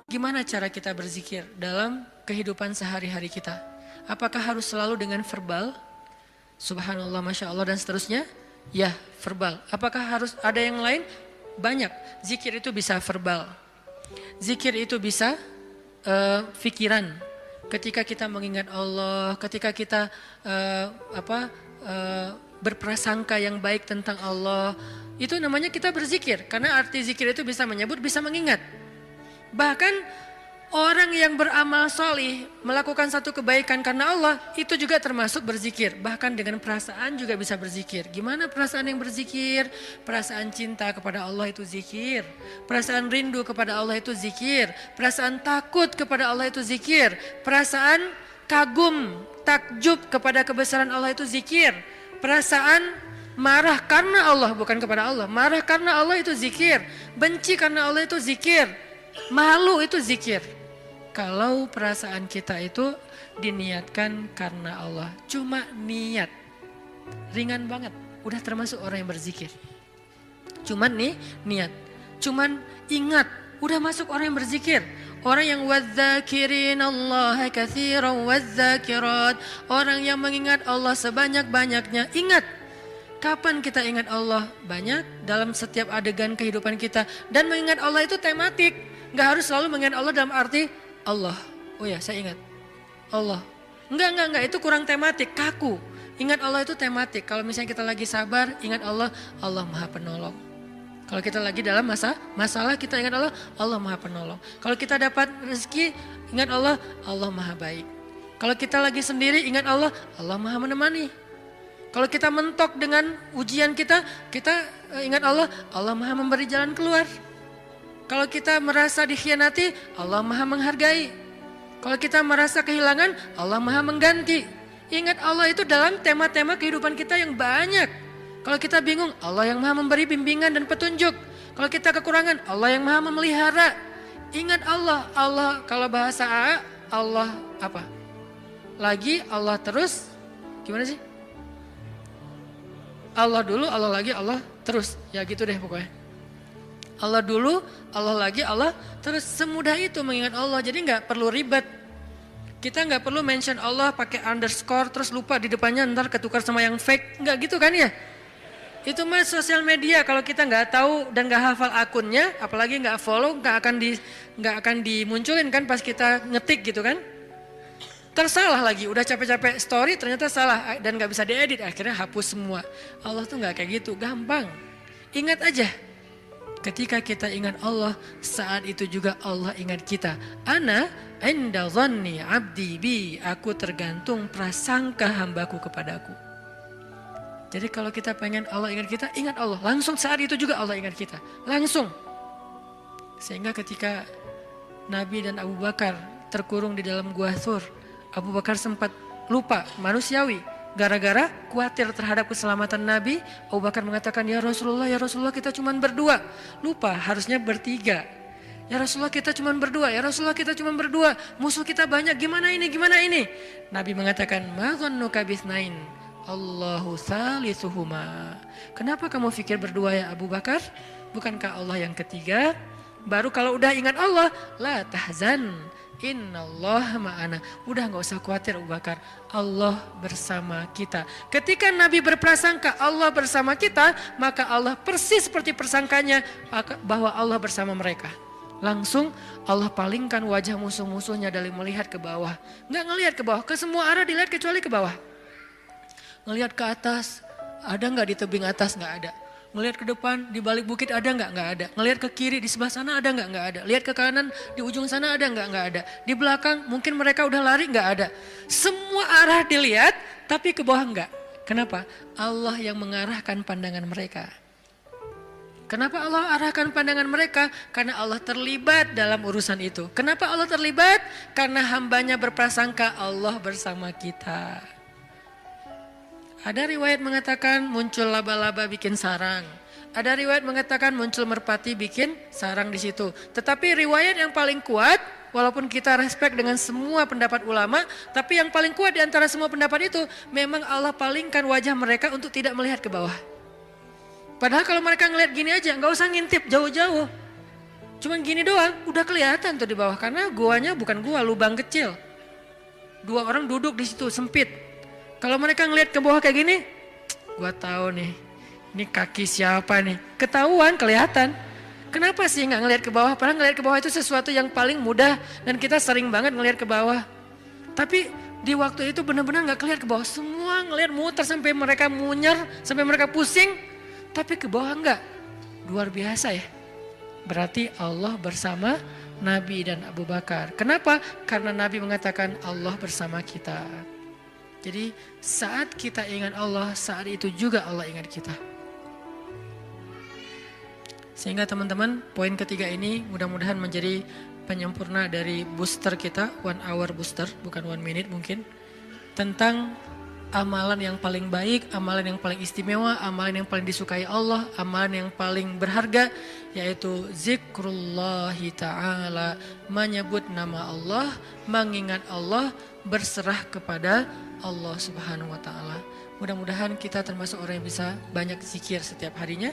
Gimana cara kita berzikir dalam kehidupan sehari-hari kita? Apakah harus selalu dengan verbal? Subhanallah, Masya Allah dan seterusnya? Ya, verbal. Apakah harus ada yang lain? Banyak. Zikir itu bisa verbal. Zikir itu bisa pikiran. Ketika kita mengingat Allah, ketika kita berprasangka yang baik tentang Allah, itu namanya kita berzikir. Karena arti zikir itu bisa menyebut, bisa mengingat. Bahkan orang yang beramal solih melakukan satu kebaikan karena Allah, itu juga termasuk berzikir. Bahkan dengan perasaan juga bisa berzikir. Gimana perasaan yang berzikir? Perasaan cinta kepada Allah itu zikir. Perasaan rindu kepada Allah itu zikir. Perasaan takut kepada Allah itu zikir. Perasaan kagum, takjub kepada kebesaran Allah itu zikir. Perasaan marah karena Allah, bukan kepada Allah. Marah karena Allah itu zikir. Benci karena Allah itu zikir. Malu itu zikir. Kalau perasaan kita itu diniatkan karena Allah, cuma niat, ringan banget, udah termasuk orang yang berzikir. Cuman nih niat, cuman ingat, udah masuk orang yang berzikir. Orang yang wadzakirin Allah katsiran wadzakirat, orang yang mengingat Allah sebanyak-banyaknya. Ingat, kapan kita ingat Allah? Banyak dalam setiap adegan kehidupan kita. Dan mengingat Allah itu tematik. Gak harus selalu mengingat Allah dalam arti Allah. Oh ya, saya ingat Allah. Enggak, itu kurang tematik, kaku. Ingat Allah itu tematik. Kalau misalnya kita lagi sabar, ingat Allah, Allah Maha Penolong. Kalau kita lagi dalam masalah, kita ingat Allah, Allah Maha Penolong. Kalau kita dapat rezeki, ingat Allah, Allah Maha Baik. Kalau kita lagi sendiri, ingat Allah, Allah Maha Menemani. Kalau kita mentok dengan ujian kita ingat Allah, Allah Maha Memberi jalan keluar. Kalau kita merasa dikhianati, Allah Maha Menghargai. Kalau kita merasa kehilangan, Allah Maha Mengganti. Ingat Allah itu dalam tema-tema kehidupan kita yang banyak. Kalau kita bingung, Allah yang Maha Memberi bimbingan dan petunjuk. Kalau kita kekurangan, Allah yang Maha Memelihara. Ingat Allah, Allah kalau bahasa A, Allah apa? Lagi, Allah terus. Gimana sih? Allah dulu, Allah lagi, Allah terus. Ya gitu deh pokoknya. Allah dulu, Allah lagi, Allah terus. Semudah itu mengingat Allah. Jadi nggak perlu ribet. Kita nggak perlu mention Allah pakai underscore terus lupa di depannya ntar ketukar sama yang fake. Nggak gitu kan ya? Itu mah sosial media. Kalau kita nggak tahu dan nggak hafal akunnya, apalagi nggak follow, nggak akan dimunculin kan pas kita ngetik gitu kan? Tersalah lagi. Udah capek-capek story ternyata salah dan nggak bisa diedit. Akhirnya hapus semua. Allah tuh nggak kayak gitu. Gampang. Ingat aja. Ketika kita ingat Allah, saat itu juga Allah ingat kita. Ana inda dhanni abdi bi, aku tergantung prasangka hambaku kepadaku. Jadi kalau kita pengen Allah ingat kita, ingat Allah. Langsung saat itu juga Allah ingat kita. Langsung. Sehingga ketika Nabi dan Abu Bakar terkurung di dalam gua Thur, Abu Bakar sempat lupa, manusiawi. Gara-gara khawatir terhadap keselamatan Nabi, Abu Bakar mengatakan, ya Rasulullah kita cuma berdua. Lupa, harusnya bertiga. Ya Rasulullah kita cuma berdua, ya Rasulullah kita cuma berdua. Musuh kita banyak, gimana ini? Nabi mengatakan, ma dhannuka bitsnain, Allahu tsalisuhuma. Kenapa kamu pikir berdua ya Abu Bakar? Bukankah Allah yang ketiga? Baru kalau udah ingat Allah, la tahzan, innallaha ma'ana. Udah gak usah khawatir Abu Bakar, Allah bersama kita. Ketika Nabi berprasangka Allah bersama kita, maka Allah persis seperti persangkanya bahwa Allah bersama mereka. Langsung Allah palingkan wajah musuh-musuhnya dari melihat ke bawah. Gak ngelihat ke bawah, ke semua arah dilihat kecuali ke bawah. Ngelihat ke atas, ada gak di tebing atas? Gak ada. Ngelihat ke depan, di balik bukit ada nggak? Nggak ada. Ngelihat ke kiri, di sebelah sana ada nggak? Nggak ada. Lihat ke kanan, di ujung sana ada nggak? Nggak ada. Di belakang, mungkin mereka udah lari, nggak ada. Semua arah dilihat, tapi ke bawah nggak. Kenapa? Allah yang mengarahkan pandangan mereka. Kenapa Allah arahkan pandangan mereka? Karena Allah terlibat dalam urusan itu. Kenapa Allah terlibat? Karena hambanya berprasangka Allah bersama kita. Ada riwayat mengatakan muncul laba-laba bikin sarang. Ada riwayat mengatakan muncul merpati bikin sarang di situ. Tetapi riwayat yang paling kuat, walaupun kita respect dengan semua pendapat ulama, tapi yang paling kuat di antara semua pendapat itu, memang Allah palingkan wajah mereka untuk tidak melihat ke bawah. Padahal kalau mereka ngelihat gini aja, nggak usah ngintip jauh-jauh. Cuman gini doang, udah kelihatan tuh di bawah karena guanya bukan gua, lubang kecil. 2 orang duduk di situ sempit. Kalau mereka ngelihat ke bawah kayak gini, gua tahu nih, ini kaki siapa nih? Ketahuan, kelihatan. Kenapa sih nggak ngelihat ke bawah? Padahal ngelihat ke bawah itu sesuatu yang paling mudah dan kita sering banget ngelihat ke bawah. Tapi di waktu itu benar-benar nggak kelihatan ke bawah. Semua ngelihat muter sampai mereka munyer, sampai mereka pusing. Tapi ke bawah enggak. Luar biasa ya. Berarti Allah bersama Nabi dan Abu Bakar. Kenapa? Karena Nabi mengatakan Allah bersama kita. Jadi saat kita ingat Allah, saat itu juga Allah ingat kita. Sehingga teman-teman, poin ketiga ini mudah-mudahan menjadi penyempurna dari booster kita, 1 hour booster, bukan 1 minute mungkin. Tentang amalan yang paling baik, amalan yang paling istimewa, amalan yang paling disukai Allah, amalan yang paling berharga, yaitu zikrullahi ta'ala, menyebut nama Allah, mengingat Allah, berserah kepada Allah subhanahu wa ta'ala. Mudah-mudahan kita termasuk orang yang bisa banyak zikir setiap harinya.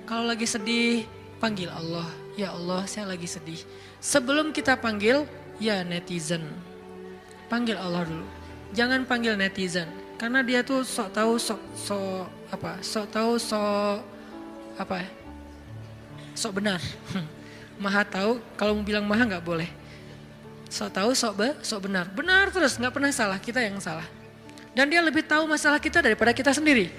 Kalau lagi sedih, panggil Allah. Ya Allah, saya lagi sedih. Sebelum kita panggil, ya netizen. Panggil Allah dulu. Jangan panggil netizen. Karena dia tuh sok tahu, sok benar. Maha tahu, kalau mau bilang maha nggak boleh. Sok tahu, sok benar. Benar terus, nggak pernah salah, kita yang salah. Dan dia lebih tahu masalah kita daripada kita sendiri.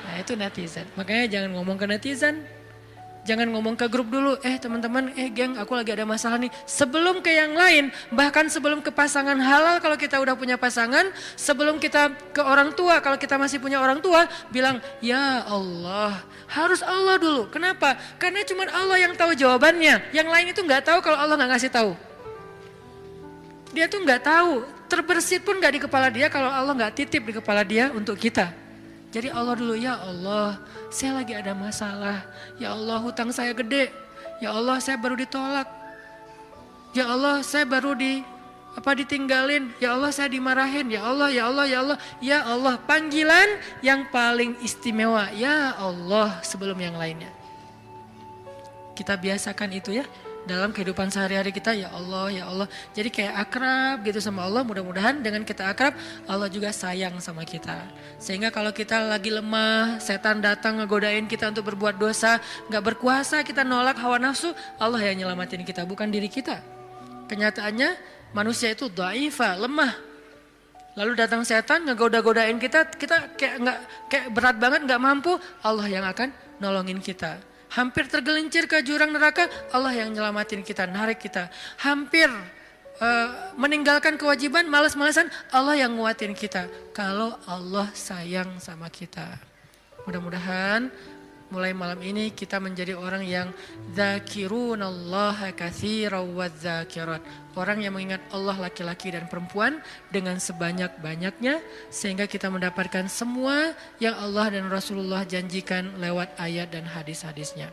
Nah itu netizen. Makanya jangan ngomong ke netizen. Jangan ngomong ke grup dulu. Teman-teman, geng aku lagi ada masalah nih. Sebelum ke yang lain. Bahkan sebelum ke pasangan halal kalau kita udah punya pasangan. Sebelum kita ke orang tua kalau kita masih punya orang tua. Bilang ya Allah. Harus Allah dulu. Kenapa? Karena cuma Allah yang tahu jawabannya. Yang lain itu gak tahu kalau Allah gak ngasih tahu. Dia tuh gak tahu. Terbersit pun gak di kepala dia kalau Allah gak titip di kepala dia untuk kita. Jadi Allah dulu, ya Allah saya lagi ada masalah. Ya Allah hutang saya gede. Ya Allah saya baru ditolak. Ya Allah saya baru ditinggalin. Ya Allah saya dimarahin. Ya Allah, ya Allah, ya Allah. Ya Allah, panggilan yang paling istimewa. Ya Allah sebelum yang lainnya. Kita biasakan itu ya. Dalam kehidupan sehari-hari kita, ya Allah, ya Allah. Jadi kayak akrab gitu sama Allah. Mudah-mudahan dengan kita akrab, Allah juga sayang sama kita. Sehingga kalau kita lagi lemah, setan datang ngegodain kita untuk berbuat dosa, gak berkuasa, kita nolak hawa nafsu, Allah yang nyelamatin kita, bukan diri kita. Kenyataannya manusia itu dhaifa, lemah. Lalu datang setan ngegoda-godain kita kayak berat banget, gak mampu, Allah yang akan nolongin kita. Hampir tergelincir ke jurang neraka, Allah yang nyelamatin kita, narik kita. Hampir meninggalkan kewajiban, malas-malasan, Allah yang nguatin kita. Kalau Allah sayang sama kita. Mudah-mudahan mulai malam ini kita menjadi orang yang dzakirunallaha katsiran wadzakirat. Orang yang mengingat Allah laki-laki dan perempuan dengan sebanyak-banyaknya. Sehingga kita mendapatkan semua yang Allah dan Rasulullah janjikan lewat ayat dan hadis-hadisnya.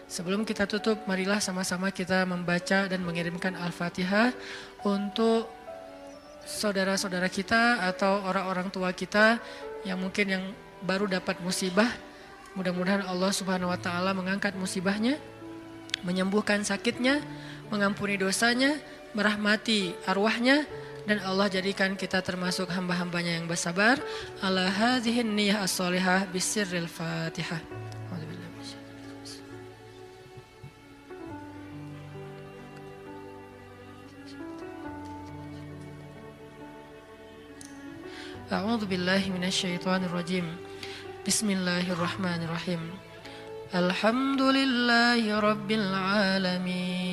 Sebelum kita tutup, marilah sama-sama kita membaca dan mengirimkan Al-Fatihah untuk saudara-saudara kita atau orang-orang tua kita yang mungkin yang baru dapat musibah. Mudah-mudahan Allah subhanahu wa ta'ala mengangkat musibahnya, menyembuhkan sakitnya, mengampuni dosanya, merahmati arwahnya, dan Allah jadikan kita termasuk hamba-hambanya yang bersabar. Ala hadhihin niyah as-solihah bisirril fatihah. A'udzu billahi minasyaitonir rajim. Bismillahirrahmanirrahim. Alhamdulillahi rabbil alamin.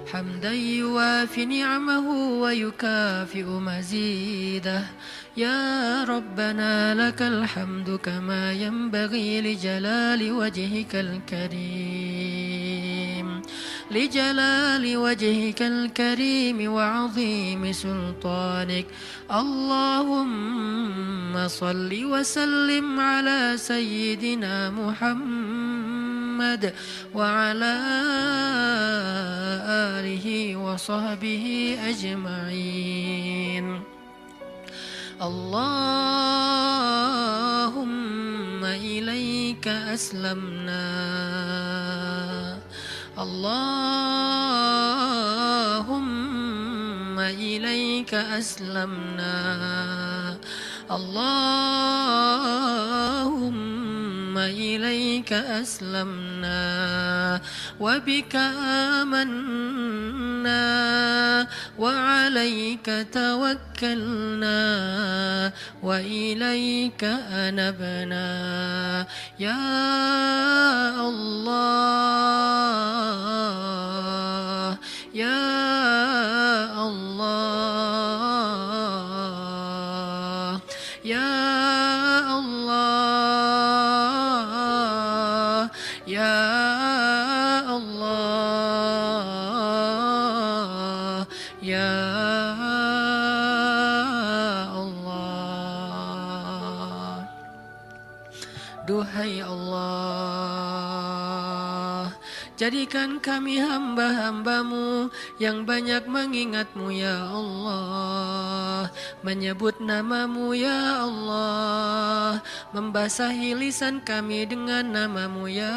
Hamdan yuwafi ni'amahu wa yukafi'u mazidah. Ya Rabbana lakal hamdu kama yanbaghi li jalali wajhikal karim. لجلال وجهك الكريم وعظيم سلطانك اللهم صل وسلم على سيدنا محمد وعلى آله وصحبه أجمعين اللهم ilaika aslamna. Allahumma ilaika aslamna. Allahumma ilaika aslamna. Wa bika amanna. Wa alaika tawakkalna. Wa ilaika anabna. Ya Allah, Ya Allah, Ya Allah, Ya Allah, Ya Allah. Duhai Allah, jadikan kami hamba-hambamu yang banyak mengingatmu ya Allah, menyebut namamu ya Allah, membasahi lisan kami dengan namamu ya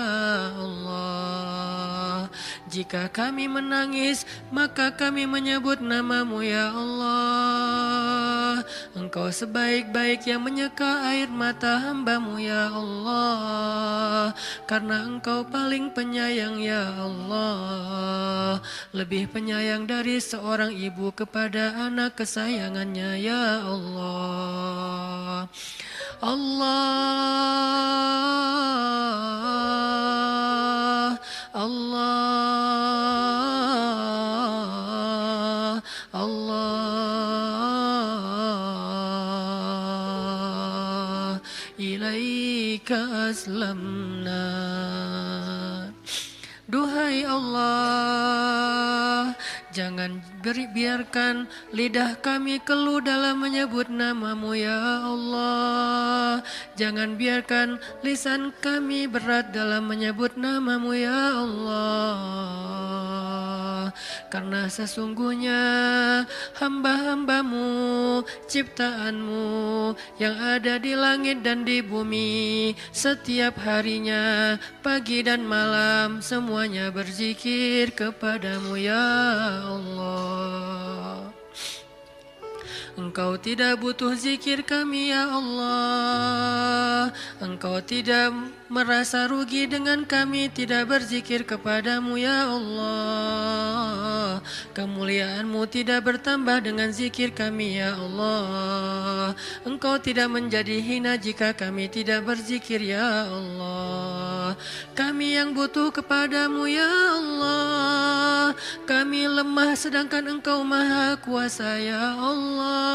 Allah. Jika kami menangis, maka kami menyebut namamu ya Allah. Engkau sebaik-baik yang menyeka air mata hambamu ya Allah, karena Engkau paling penyayang ya Allah, lebih penyayang dari seorang ibu kepada anak kesayangannya ya Allah. Allah, Allah, Allah, ilaika aslamna. Duhai Allah, jangan biarkan lidah kami keluh dalam menyebut namamu ya Allah. Jangan biarkan lisan kami berat dalam menyebut namamu ya Allah. Karena sesungguhnya hamba-hambamu, ciptaanmu yang ada di langit dan di bumi, setiap harinya, pagi dan malam, semuanya berzikir kepadamu ya Allah. Engkau tidak butuh zikir kami ya Allah. Engkau tidak merasa rugi dengan kami tidak berzikir kepadamu ya Allah. Kemuliaanmu tidak bertambah dengan zikir kami ya Allah. Engkau tidak menjadi hina jika kami tidak berzikir ya Allah. Kami yang butuh kepadamu ya Allah. Kami lemah sedangkan Engkau maha kuasa ya Allah.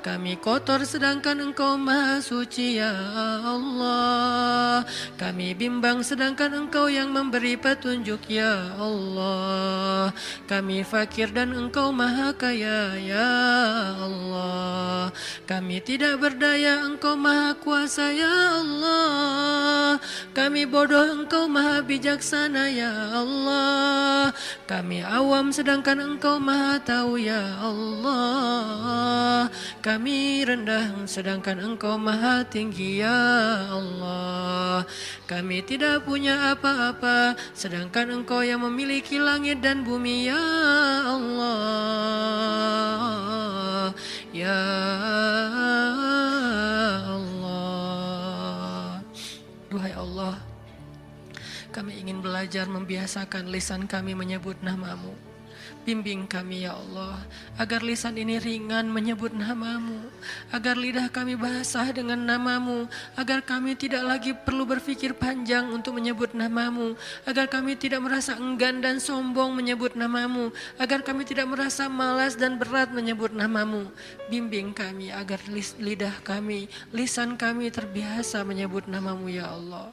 Kami kotor sedangkan Engkau maha suci ya Allah. Kami bimbang sedangkan Engkau yang memberi petunjuk ya Allah. Kami fakir dan Engkau maha kaya ya Allah. Kami tidak berdaya, Engkau maha kuasa ya Allah. Kami bodoh, Engkau maha bijaksana ya Allah. Kami awam sedangkan Engkau maha tahu ya Allah. Kami rendah sedangkan Engkau maha tinggi ya Allah. Kami tidak punya apa-apa sedangkan Engkau yang memiliki langit dan bumi ya Allah. Ya Allah. Duhai Allah, kami ingin belajar membiasakan lisan kami menyebut namamu. Bimbing kami ya Allah, agar lisan ini ringan menyebut namamu, agar lidah kami basah dengan namamu, agar kami tidak lagi perlu berpikir panjang untuk menyebut namamu, agar kami tidak merasa enggan dan sombong menyebut namamu, agar kami tidak merasa malas dan berat menyebut namamu. Bimbing kami agar lidah kami, lisan kami terbiasa menyebut namamu ya Allah.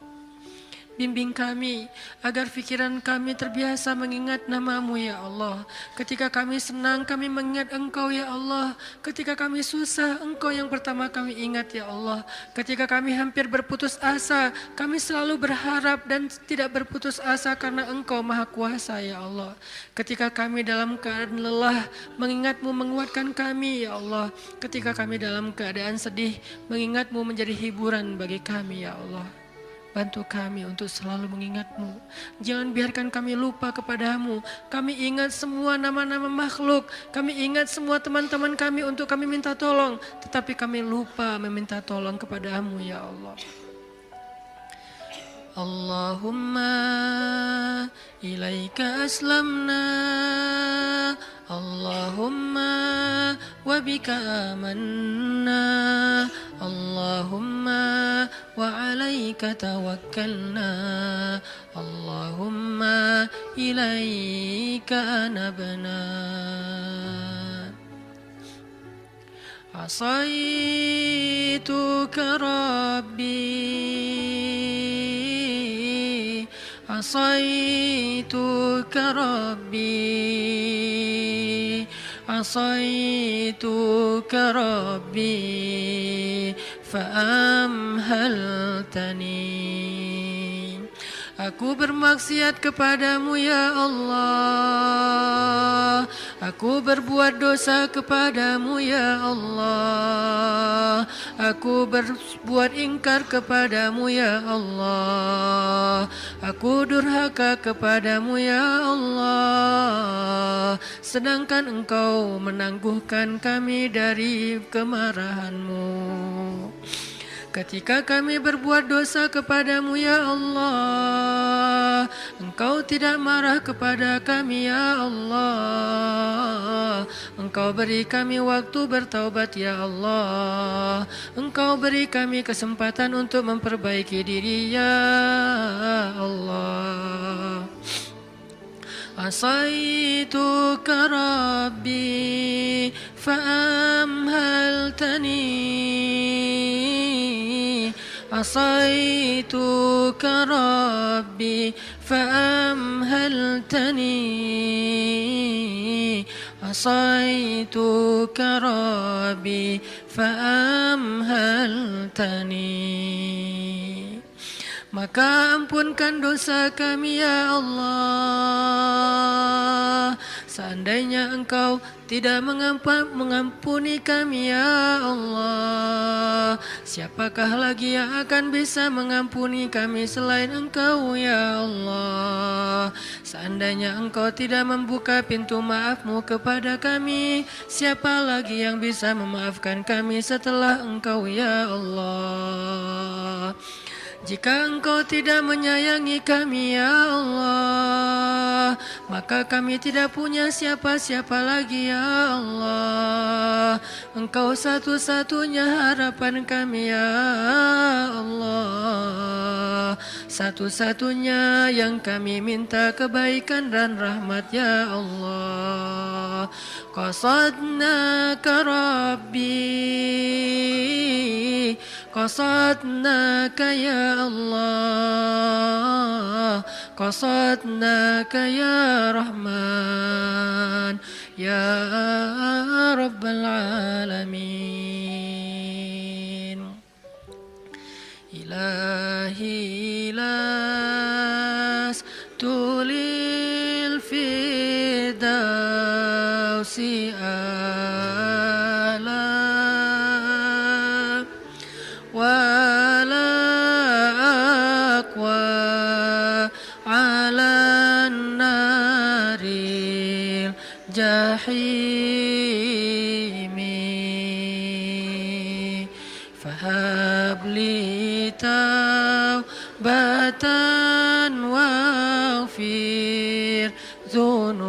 Bimbing kami agar pikiran kami terbiasa mengingat nama-Mu ya Allah. Ketika kami senang kami mengingat Engkau ya Allah. Ketika kami susah Engkau yang pertama kami ingat ya Allah. Ketika kami hampir berputus asa kami selalu berharap dan tidak berputus asa karena Engkau Maha Kuasa ya Allah. Ketika kami dalam keadaan lelah mengingat-Mu menguatkan kami ya Allah. Ketika kami dalam keadaan sedih mengingat-Mu menjadi hiburan bagi kami ya Allah. Bantu kami untuk selalu mengingat-Mu. Jangan biarkan kami lupa kepada-Mu. Kami ingat semua nama-nama makhluk. Kami ingat semua teman-teman kami untuk kami minta tolong. Tetapi kami lupa meminta tolong kepada-Mu ya Allah. Allahumma ilaika aslamna. Allahumma wa bika amanna. Allahumma wa alaika tawakkalna. Allahumma ilaika anabna. Asaituka Rabbi, asaituka Rabbi, asaituka Rabbi, fa'amhaltani. Aku bermaksiat kepadamu ya Allah. Aku berbuat dosa kepadamu ya Allah. Aku berbuat ingkar kepadamu ya Allah. Aku durhaka kepadamu ya Allah. Sedangkan Engkau menangguhkan kami dari kemarahan-Mu. Ketika kami berbuat dosa kepadamu ya Allah, Engkau tidak marah kepada kami ya Allah. Engkau beri kami waktu bertaubat ya Allah. Engkau beri kami kesempatan untuk memperbaiki diri ya Allah. Asaituka Rabbi fa'amhaltani. Asaituka Rabbi fa'amhaltani. Asaituka Rabbi fa'amhaltani. Maka ampunkan dosa kami ya Allah. Seandainya Engkau tidak mengampuni kami ya Allah, siapakah lagi yang akan bisa mengampuni kami selain Engkau ya Allah. Seandainya Engkau tidak membuka pintu maaf-Mu kepada kami, siapa lagi yang bisa memaafkan kami setelah Engkau ya Allah. Jika Engkau tidak menyayangi kami ya Allah, maka kami tidak punya siapa-siapa lagi ya Allah. Engkau satu-satunya harapan kami ya Allah. Satu-satunya yang kami minta kebaikan dan rahmat ya Allah. Qasadnaka Rabbi, qasadnaka ya Allah, qasadnaka ya Rahman, ya Rabbal Alamin. Ilahi las tulil fidausi ala wala aqwa ala naril jahimi fahabli taubatan waghfir dhunubi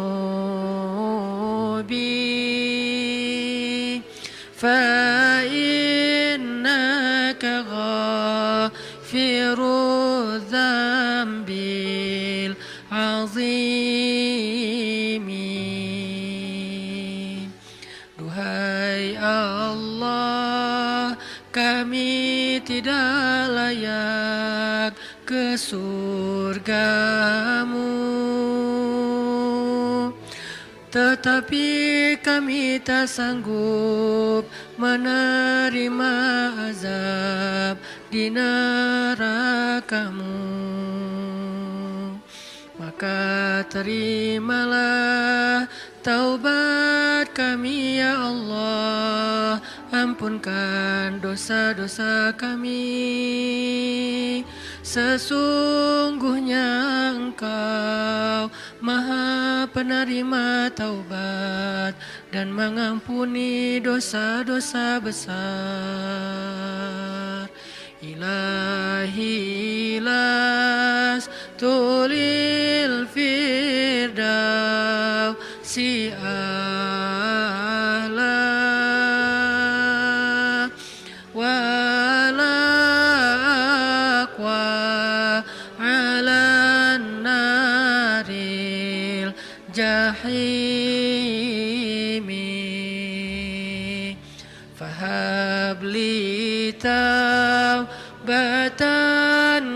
fa innaka ghafiru dzambil azimi. Duhai Allah, kami tidak layak, ke surgamu. Tetapi kami tak sanggup menerima azab di nerakamu. Maka terimalah taubat kami ya Allah, ampunkan dosa-dosa kami. Sesungguhnya Engkau Maha penerima taubat dan mengampuni dosa-dosa besar. Ilahi las tulil firdausi a'la wala aqwa ala naril jahimi. Fahabli taubatan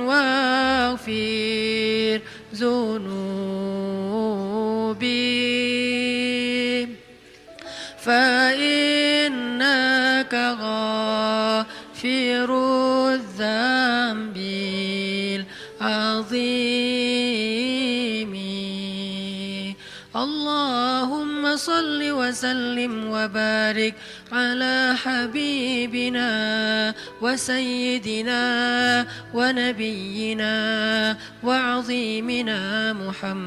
waghfir zunubi fa innaka ghafirudz dzambil azimi. Allahumma salli wa sallim wa barik ala habibina wa sayyidina wa nabiyyina wa azimina Muhammad.